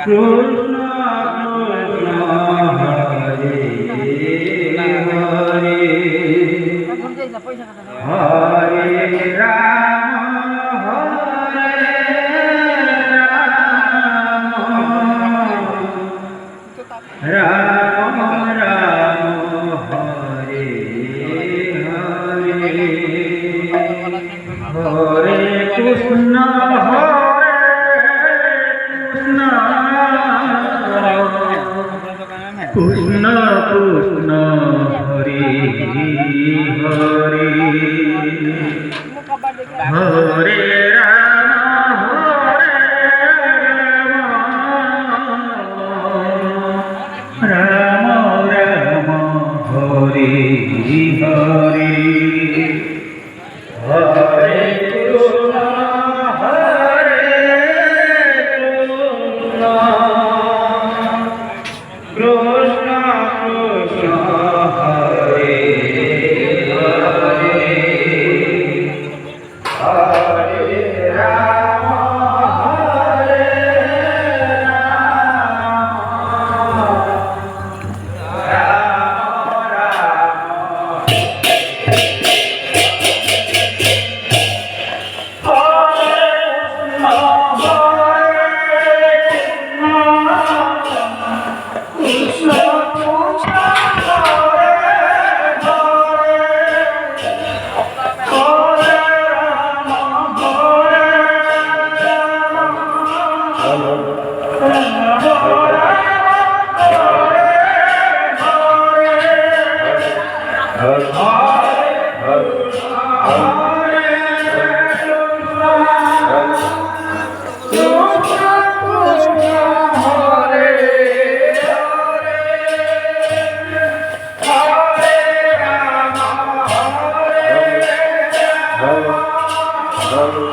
Krishna Krishna Hare Hare Hare Ram Hare Ram Ram Hare Hare Hare Krishna Krishna Krishna Hare Hare Hare Ram Ram Ram Hare Hare Hare Krishna Hare Krishna Krishna Krishna Hare Hare Hare Ram Hare Oh